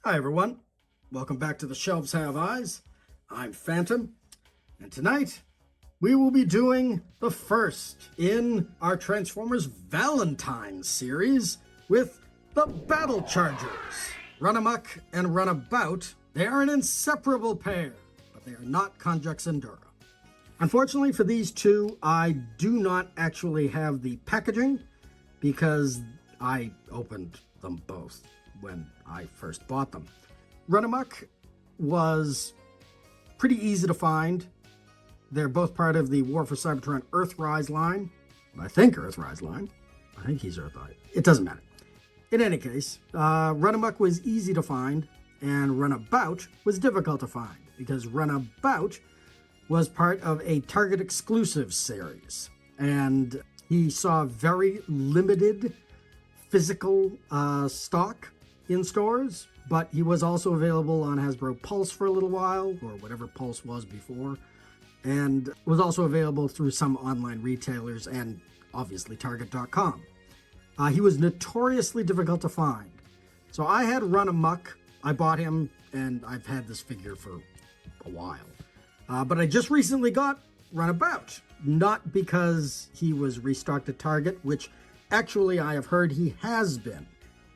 Hi everyone, welcome back to The Shelves Have Eyes. I'm Phantom, and tonight we will be doing the first in our Transformers Valentines series with the Battlechargers. Runamuck and Runabout, they are an inseparable pair, but they are not Conjux and Dura. Unfortunately for these two, I do not actually have the packaging because I opened them both when I first bought them. Runamuck was pretty easy to find. They're both part of the War for Cybertron Earthrise line. I think Earthrise line. I think he's Earthrise. It doesn't matter. In any case, Runamuck was easy to find, and Runabout was difficult to find because Runabout was part of a Target exclusive series, and he saw very limited physical stock in stores, but he was also available on Hasbro Pulse for a little while, or whatever Pulse was before, and was also available through some online retailers and obviously Target.com. He was notoriously difficult to find. So I had Runamuck. I bought him, and I've had this figure for a while. But I just recently got Runabout, not because he was restocked at Target, which actually I have heard he has been.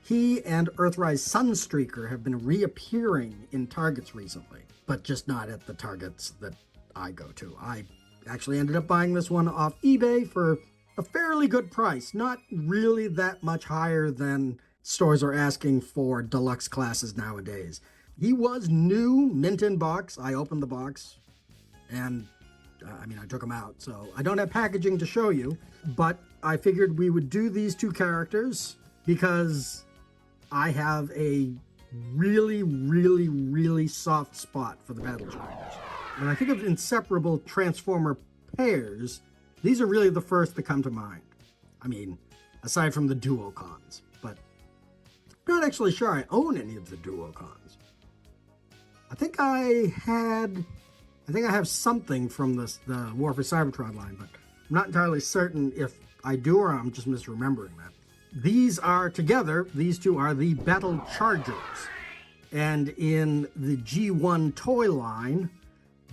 He and Earthrise Sunstreaker have been reappearing in Targets recently, but just not at the Targets that I go to. I actually ended up buying this one off eBay for a fairly good price, not really that much higher than stores are asking for deluxe classes nowadays. He was new, mint in box. I opened the box, and I took him out, so I don't have packaging to show you, but I figured we would do these two characters because I have a really soft spot for the Battlechargers. When I think of inseparable Transformer pairs, these are really the first that come to mind. I mean, aside from the Duocons, but I'm not actually sure I own any of the Duocons. I think I have something from the War for Cybertron line, but I'm not entirely certain if I do or I'm just misremembering that. These two are the Battlechargers. And in the G1 toy line,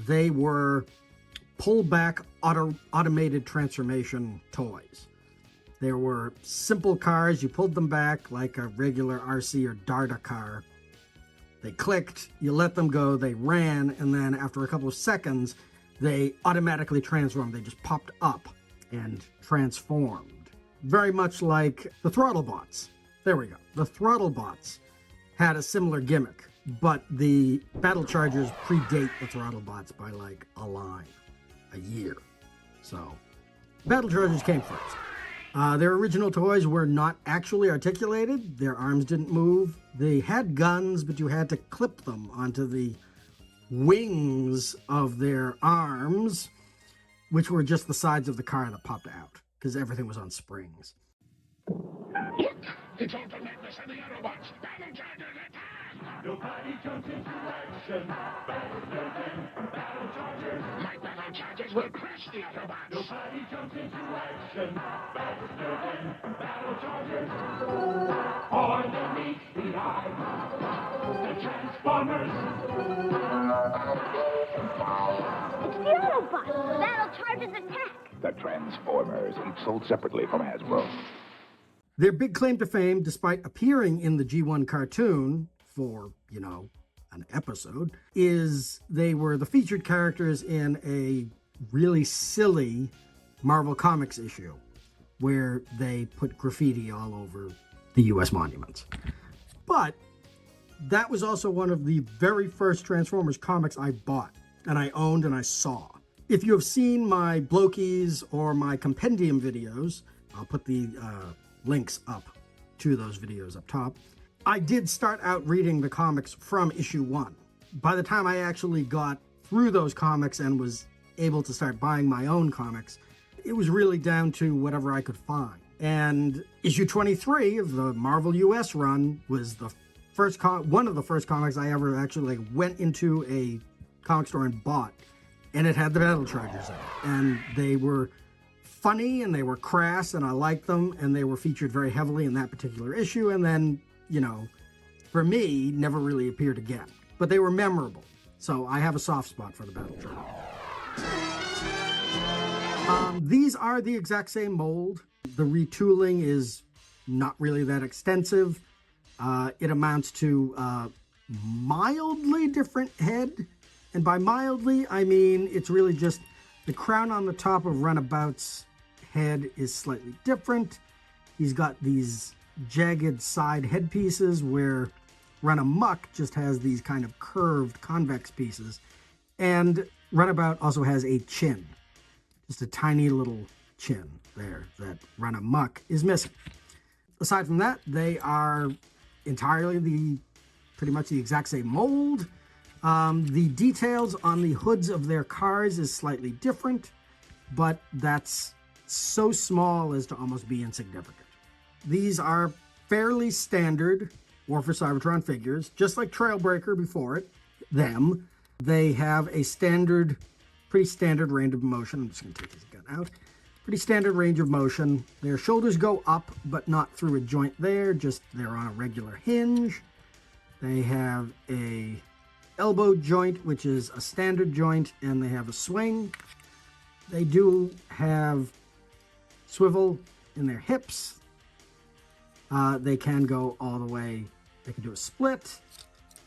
they were pullback automated transformation toys. There were simple cars. You pulled them back like a regular RC or Darta car. They clicked, you let them go, they ran, and then after a couple of seconds, they automatically transformed. They just popped up and transformed. Very much like the Throttlebots. There we go. The Throttlebots had a similar gimmick, but the Battlechargers predate the Throttlebots by like a year. So, Battlechargers came first. Their original toys were not actually articulated. Their arms didn't move. They had guns, but you had to clip them onto the wings of their arms, which were just the sides of the car that popped out, because everything was on springs. It's all the madness and the autobots. Battlechargers attack! Nobody jumps into action. Battlechargers. My Battlechargers will crush the autobots. Nobody jumps into action. Battlechargers. Underneath the eye. The Transformers. It's the Autobots! The Battlechargers attack! The Transformers, each sold separately from Hasbro. Their big claim to fame, despite appearing in the G1 cartoon for, an episode, is they were the featured characters in a really silly Marvel Comics issue where they put graffiti all over the U.S. monuments. But that was also one of the very first Transformers comics I bought, and I owned and I saw. If you have seen my Blokies or my Compendium videos, I'll put the links up to those videos up top. I did start out reading the comics from issue 1. By the time I actually got through those comics and was able to start buying my own comics, it was really down to whatever I could find. And issue 23 of the Marvel US run was the first one of the first comics I ever actually went into a comic store and bought. And it had the Battlechargers in it. And they were funny and they were crass and I liked them, and they were featured very heavily in that particular issue. And then, for me, never really appeared again. But they were memorable, so I have a soft spot for the Battlechargers. These are the exact same mold. The retooling is not really that extensive. It amounts to mildly different head. And by mildly, I mean it's really just the crown on the top of Runabout's head is slightly different. He's got these jagged side headpieces where Runamuck just has these kind of curved convex pieces. And Runabout also has a chin. Just a tiny little chin there that Runamuck is missing. Aside from that, they are entirely pretty much the exact same mold. The details on the hoods of their cars is slightly different, but that's so small as to almost be insignificant. These are fairly standard War for Cybertron figures, just like Trailbreaker before it, them. They have a pretty standard range of motion. I'm just going to take this gun out. Pretty standard range of motion. Their shoulders go up, but not through a joint there, just they're on a regular hinge. They have a elbow joint, which is a standard joint, and they have a swing. They do have swivel in their hips. They can go all the way. They can do a split.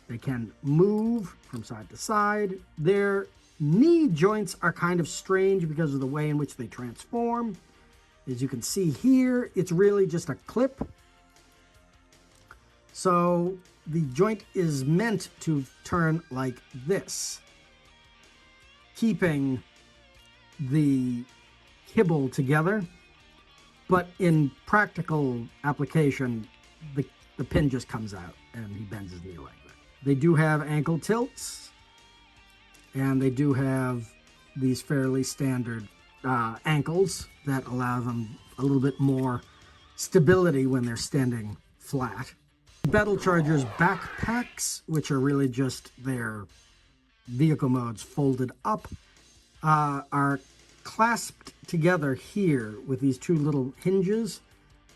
They can move from side to side. Their knee joints are kind of strange because of the way in which they transform. As you can see here, it's really just a clip. So the joint is meant to turn like this, keeping the kibble together. But in practical application, the pin just comes out and he bends his knee like that. They do have ankle tilts, and they do have these fairly standard ankles that allow them a little bit more stability when they're standing flat. Battlechargers backpacks, which are really just their vehicle modes folded up, are clasped together here with these two little hinges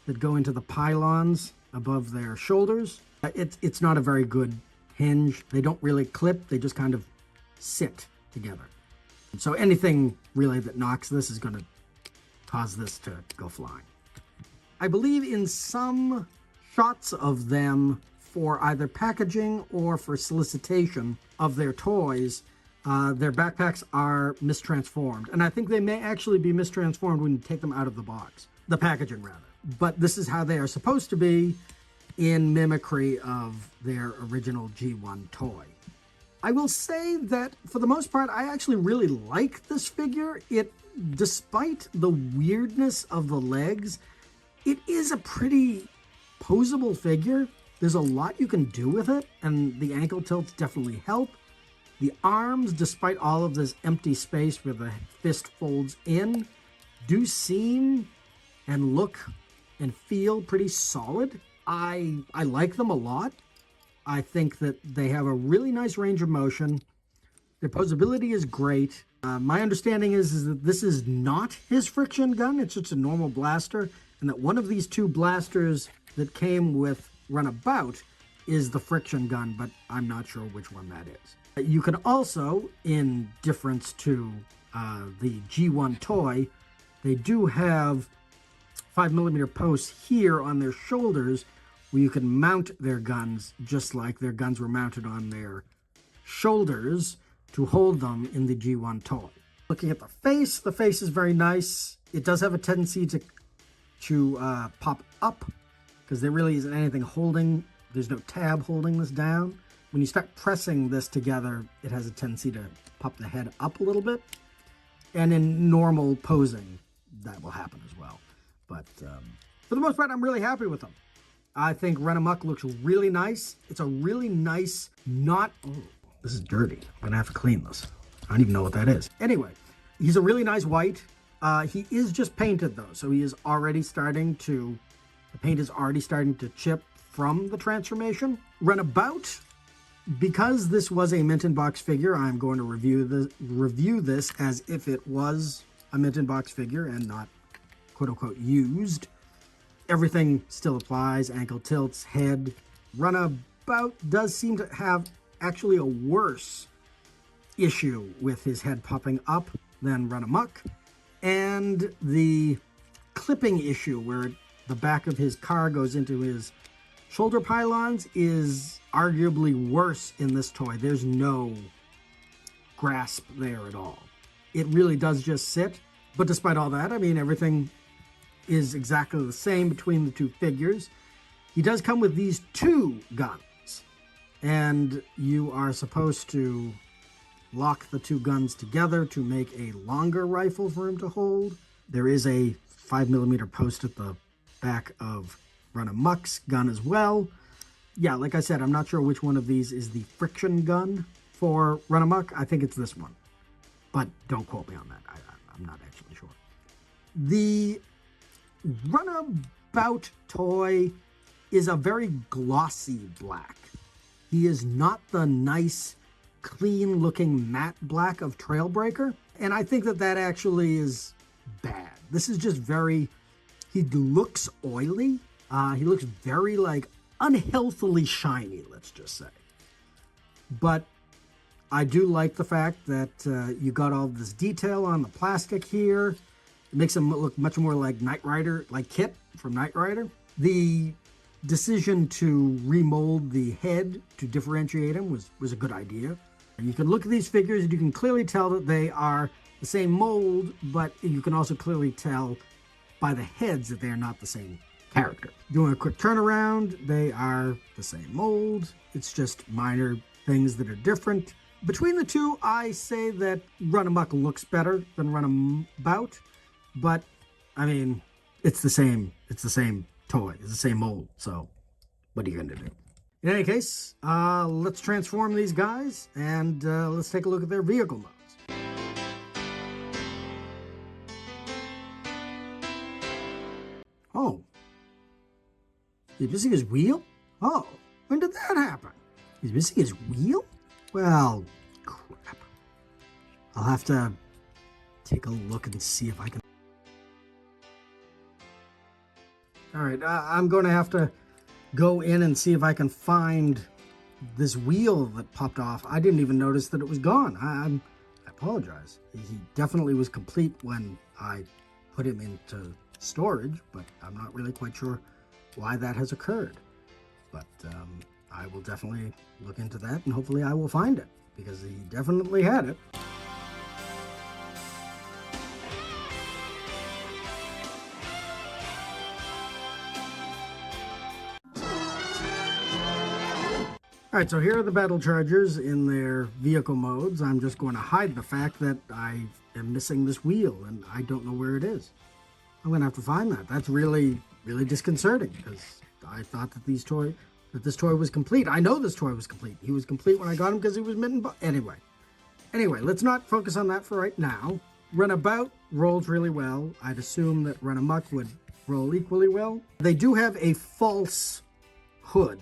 that go into the pylons above their shoulders. It's not a very good hinge. They don't really clip, they just kind of sit together. So anything really that knocks this is going to cause this to go flying. I believe in some shots of them for either packaging or for solicitation of their toys, their backpacks are mistransformed. And I think they may actually be mistransformed when you take them out of the box. The packaging, rather. But this is how they are supposed to be in mimicry of their original G1 toy. I will say that, for the most part, I actually really like this figure. Despite the weirdness of the legs, it is a pretty posable figure. There's a lot you can do with it, and the ankle tilts definitely help. The arms, despite all of this empty space where the fist folds in, do seem and look and feel pretty solid. I like them a lot. I think that they have a really nice range of motion. Their posability is great. My understanding is that this is not his friction gun. It's just a normal blaster, and that one of these two blasters that came with Runabout is the friction gun, but I'm not sure which one that is. You can also, in difference to the G1 toy, they do have 5mm posts here on their shoulders where you can mount their guns just like their guns were mounted on their shoulders to hold them in the G1 toy. Looking at the face is very nice. It does have a tendency to pop up because there really isn't anything holding. There's no tab holding this down. When you start pressing this together, it has a tendency to pop the head up a little bit. And in normal posing, that will happen as well. But for the most part, I'm really happy with them. I think Runamuck looks really nice. It's a really nice, oh, this is dirty. I'm gonna have to clean this. I don't even know what that is. Anyway, he's a really nice white. He is just painted though, so he is already starting to, the paint is already starting to chip from the transformation. Runabout, because this was a mint in box figure, I'm going to review this as if it was a mint in box figure and not quote unquote used. Everything still applies, ankle tilts, head. Runabout Runabout does seem to have actually a worse issue with his head popping up than Runamuck. And the clipping issue where the back of his car goes into his shoulder pylons is arguably worse in this toy. There's no grasp there at all. It really does just sit. But despite all that, I mean, everything is exactly the same between the two figures. He does come with these two guns, and you are supposed to lock the two guns together to make a longer rifle for him to hold. There is a 5mm post at the back of Runamuck's gun as well. Yeah, like I said, I'm not sure which one of these is the friction gun for Runamuck. I think it's this one, but don't quote me on that. I'm not actually sure. The Runabout toy is a very glossy black. He is not the nice, clean-looking matte black of Trailbreaker, and I think that that actually is bad. This is just very, he looks oily. He looks very, like, unhealthily shiny, let's just say. But I do like the fact that you got all this detail on the plastic here. It makes him look much more like Knight Rider, like Kit from Knight Rider. The decision to remold the head to differentiate him was a good idea. And you can look at these figures and you can clearly tell that they are the same mold, but you can also clearly tell by the heads that they are not the same character. Doing a quick turnaround, they are the same mold. It's just minor things that are different. Between the two, I say that Runamuck looks better than Runabout, but I mean, it's the same toy, it's the same mold, so what are you gonna do? In any case, let's transform these guys and let's take a look at their vehicle modes. Oh, he's missing his wheel? Oh, when did that happen? He's missing his wheel? Well, crap. I'll have to take a look and see if I can. All right, I'm going to have to go in and see if I can find this wheel that popped off. I didn't even notice that it was gone. I apologize. He definitely was complete when I put him into storage, but I'm not really quite sure why that has occurred. But I will definitely look into that, and hopefully I will find it, because he definitely had it. All right, so here are the Battlechargers in their vehicle modes. I'm just going to hide the fact that I am missing this wheel, and I don't know where it is. I'm going to have to find that. That's really, really disconcerting, because I thought that this toy was complete. I know this toy was complete. He was complete when I got him because he was mitten. Anyway, let's not focus on that for right now. Runabout rolls really well. I'd assume that Runamuck would roll equally well. They do have a false hood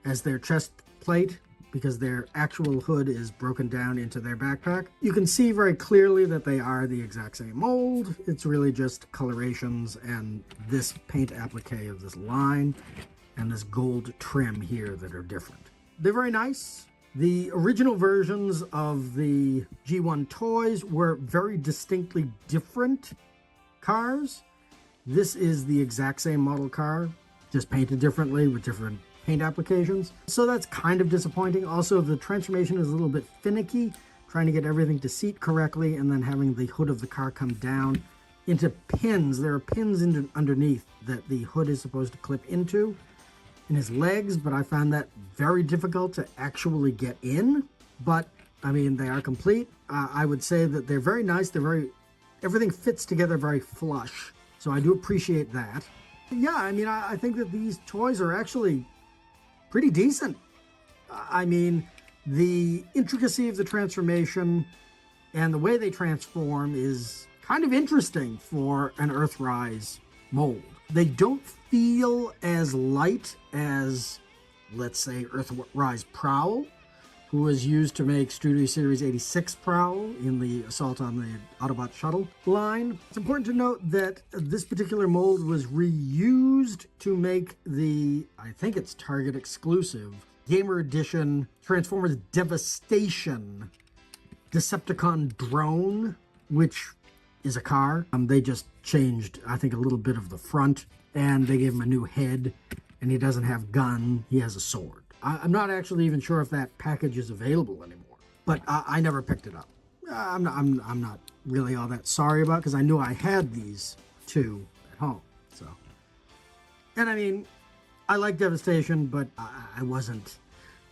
as their chest plate, because their actual hood is broken down into their backpack. You can see very clearly that they are the exact same mold. It's really just colorations and this paint applique of this line and this gold trim here that are different. They're very nice. The original versions of the G1 toys were very distinctly different cars. This is the exact same model car, just painted differently with different paint applications. So that's kind of disappointing. Also, the transformation is a little bit finicky, trying to get everything to seat correctly and then having the hood of the car come down into pins. There are pins underneath that the hood is supposed to clip into in his legs, but I found that very difficult to actually get in. But I mean, they are complete. I would say that they're very nice. Everything fits together very flush. So I do appreciate that. Yeah, I mean, I think that these toys are actually pretty decent. I mean, the intricacy of the transformation and the way they transform is kind of interesting for an Earthrise mold. They don't feel as light as, let's say, Earthrise Prowl, who was used to make Studio Series 86 Prowl in the Assault on the Autobot Shuttle line. It's important to note that this particular mold was reused to make the, I think it's Target exclusive, Gamer Edition Transformers Devastation Decepticon drone, which is a car. They just changed, I think, a little bit of the front, and they gave him a new head, and he doesn't have gun, he has a sword. I'm not actually even sure if that package is available anymore, but I never picked it up. I'm not really all that sorry about it, because I knew I had these two at home. So, and I mean, I like Devastation, but I wasn't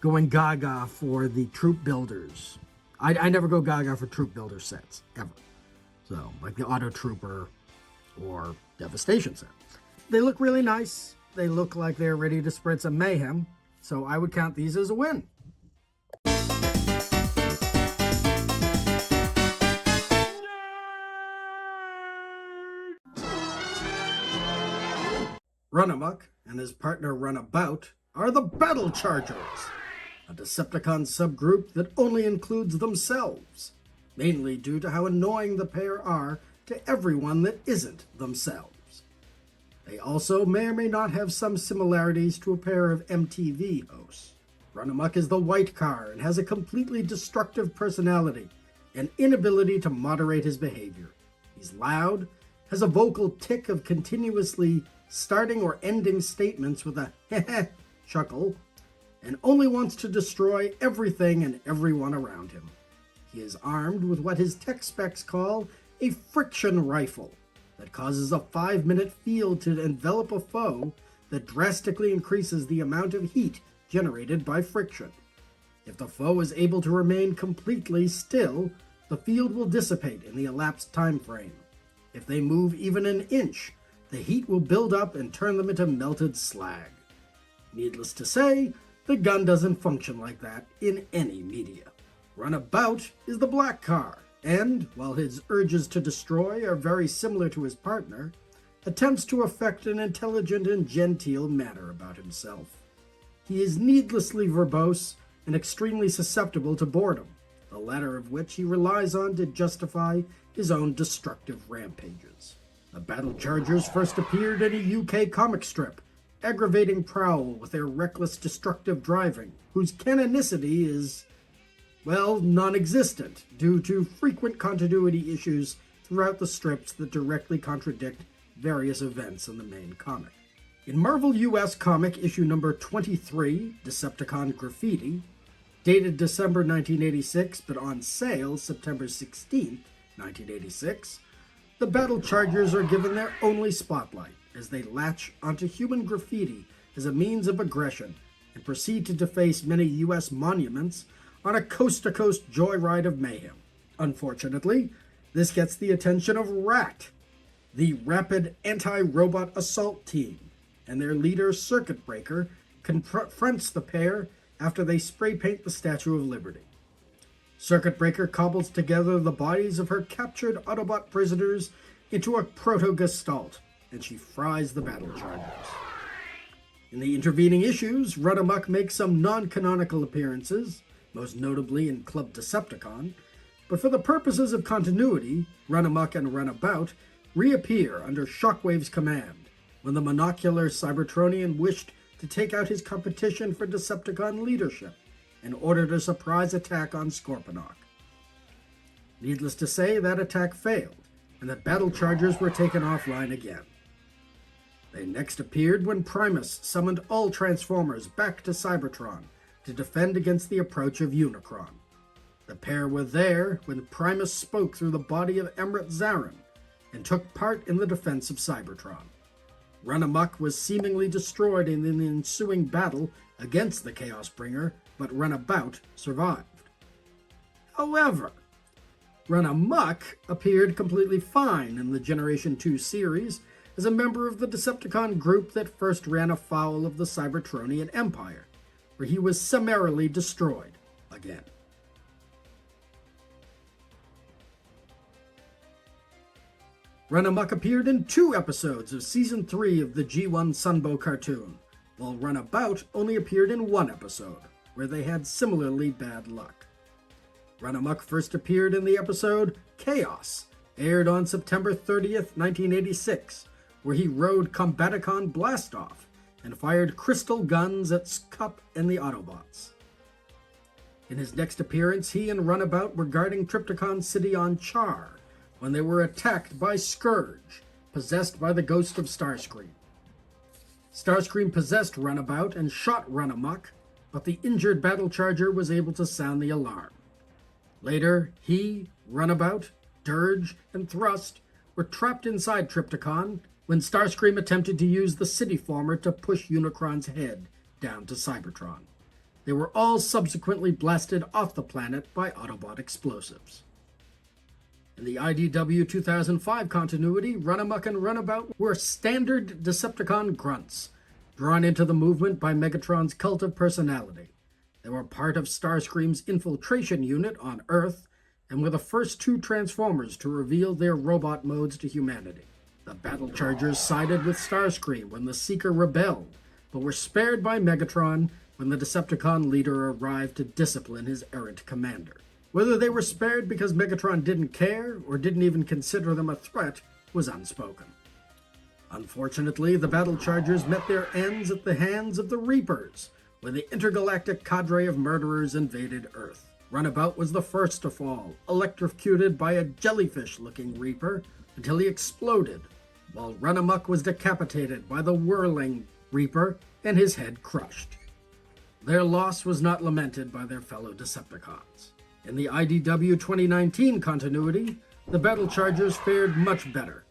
going gaga for the troop builders. I never go gaga for troop builder sets, ever. So, like the Auto Trooper or Devastation set. They look really nice. They look like they're ready to spread some mayhem. So I would count these as a win. Runamuck and his partner Runabout are the Battlechargers, a Decepticon subgroup that only includes themselves, mainly due to how annoying the pair are to everyone that isn't themselves. They also may or may not have some similarities to a pair of MTV hosts. Runamuck is the white car and has a completely destructive personality and inability to moderate his behavior. He's loud, has a vocal tick of continuously starting or ending statements with a heh chuckle, and only wants to destroy everything and everyone around him. He is armed with what his tech specs call a friction rifle that causes a 5-minute field to envelop a foe that drastically increases the amount of heat generated by friction. If the foe is able to remain completely still, the field will dissipate in the elapsed time frame. If they move even an inch, the heat will build up and turn them into melted slag. Needless to say, the gun doesn't function like that in any media. Runabout is the black car, and, while his urges to destroy are very similar to his partner, attempts to affect an intelligent and genteel manner about himself. He is needlessly verbose and extremely susceptible to boredom, the latter of which he relies on to justify his own destructive rampages. The Battlechargers first appeared in a UK comic strip, aggravating Prowl with their reckless destructive driving, whose canonicity is, well, non-existent due to frequent continuity issues throughout the strips that directly contradict various events in the main comic. In Marvel US Comic issue number 23, Decepticon Graffiti, dated December 1986 but on sale September 16, 1986, the Battlechargers are given their only spotlight as they latch onto human graffiti as a means of aggression and proceed to deface many US monuments on a coast-to-coast joyride of mayhem. Unfortunately, this gets the attention of RAT, the Rapid Anti-Robot Assault Team, and their leader, Circuit Breaker, confronts the pair after they spray paint the Statue of Liberty. Circuit Breaker cobbles together the bodies of her captured Autobot prisoners into a proto-gestalt, and she fries the Battlechargers. In the intervening issues, Runamuck makes some non-canonical appearances, most notably in Club Decepticon, but for the purposes of continuity, Runamuck and Runabout reappear under Shockwave's command when the monocular Cybertronian wished to take out his competition for Decepticon leadership and ordered a surprise attack on Scorponok. Needless to say, that attack failed, and the Battlechargers were taken offline again. They next appeared when Primus summoned all Transformers back to Cybertron to defend against the approach of Unicron. The pair were there when Primus spoke through the body of Emret Zarin and took part in the defense of Cybertron. Runamuck was seemingly destroyed in the ensuing battle against the Chaos Bringer, but Runabout survived. However, Runamuck appeared completely fine in the Generation 2 series as a member of the Decepticon group that first ran afoul of the Cybertronian Empire, where he was summarily destroyed again. Runamuck appeared in 2 episodes of Season 3 of the G1 Sunbow cartoon, while Runabout only appeared in 1 episode, where they had similarly bad luck. Runamuck first appeared in the episode Chaos, aired on September 30th, 1986, where he rode Combaticon Blastoff and fired crystal guns at Cup and the Autobots. In his next appearance, he and Runabout were guarding Trypticon City on Char when they were attacked by Scourge, possessed by the ghost of Starscream. Starscream possessed Runabout and shot Runamuck, but the injured Battlecharger was able to sound the alarm. Later, he, Runabout, Dirge, and Thrust were trapped inside Trypticon when Starscream attempted to use the City Former to push Unicron's head down to Cybertron. They were all subsequently blasted off the planet by Autobot explosives. In the IDW 2005 continuity, Runamuck and Runabout were standard Decepticon grunts, drawn into the movement by Megatron's cult of personality. They were part of Starscream's infiltration unit on Earth, and were the first two Transformers to reveal their robot modes to humanity. The Battlechargers sided with Starscream when the Seeker rebelled, but were spared by Megatron when the Decepticon leader arrived to discipline his errant commander. Whether they were spared because Megatron didn't care or didn't even consider them a threat was unspoken. Unfortunately, the Battlechargers met their ends at the hands of the Reapers, when the intergalactic cadre of murderers invaded Earth. Runabout was the first to fall, electrocuted by a jellyfish-looking Reaper until he exploded, while Runamuck was decapitated by the whirling Reaper and his head crushed. Their loss was not lamented by their fellow Decepticons. In the IDW 2019 continuity, the Battlechargers fared much better.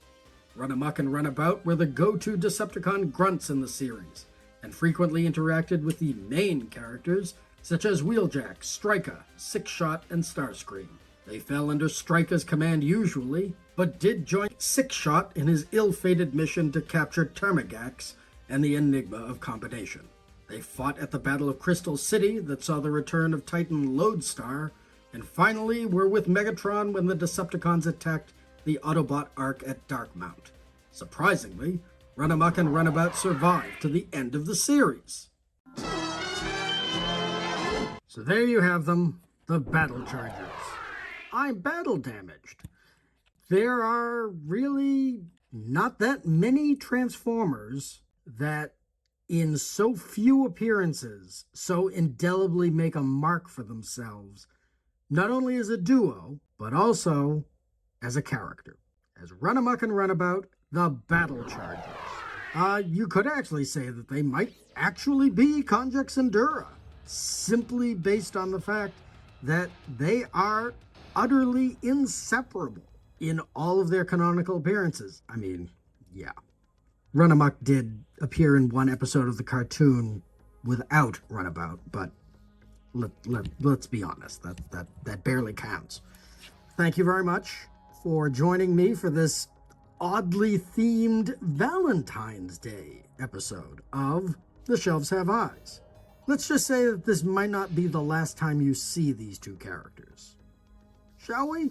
Runamuck and Runabout were the go-to Decepticon grunts in the series, and frequently interacted with the main characters such as Wheeljack, Striker, Six-Shot, and Starscream. They fell under Striker's command usually, but did join Six-Shot in his ill-fated mission to capture Termagax and the Enigma of Combination. They fought at the Battle of Crystal City that saw the return of Titan Lodestar, and finally were with Megatron when the Decepticons attacked the Autobot Ark at Darkmount. Surprisingly, Runamuck and Runabout survived to the end of the series. So there you have them, the Battlechargers. I'm battle damaged. There are really not that many Transformers that in so few appearances so indelibly make a mark for themselves, not only as a duo, but also as a character. As Runamuck and Runabout, the Battlechargers. You could actually say that they might actually be Conjux and Dura, simply based on the fact that they are utterly inseparable in all of their canonical appearances. I mean, yeah. Runamuck did appear in one episode of the cartoon without Runabout, but let's be honest, that barely counts. Thank you very much for joining me for this oddly themed Valentine's Day episode of The Shelves Have Eyes. Let's just say that this might not be the last time you see these two characters. Shall we?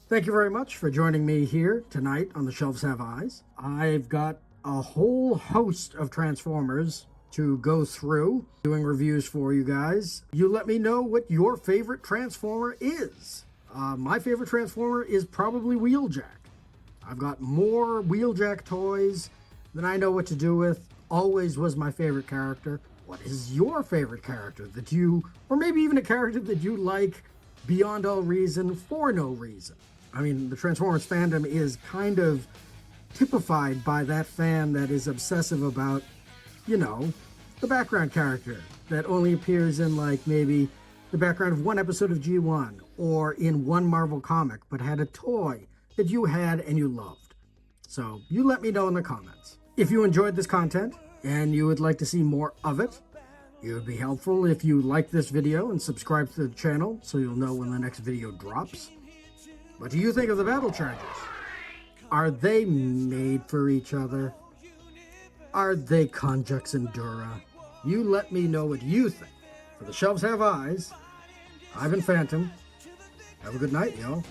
Thank you very much for joining me here tonight on The Shelves Have Eyes. I've got a whole host of Transformers to go through, doing reviews for you guys. You let me know what your favorite Transformer is. My favorite Transformer is probably Wheeljack. I've got more Wheeljack toys than I know what to do with. Always was my favorite character. What is your favorite character that you, or maybe even a character that you like beyond all reason for no reason? I mean, the Transformers fandom is kind of typified by that fan that is obsessive about, you know, the background character that only appears in like maybe the background of one episode of G1 or in one Marvel comic, but had a toy that you had and you loved. So you let me know in the comments. If you enjoyed this content and you would like to see more of it, it would be helpful if you like this video and subscribe to the channel so you'll know when the next video drops. What do you think of the Battlechargers? Are they made for each other? Are they Conjux and Dura? You let me know what you think. For The Shelves Have Eyes, I've been Phantom. Have a good night, y'all.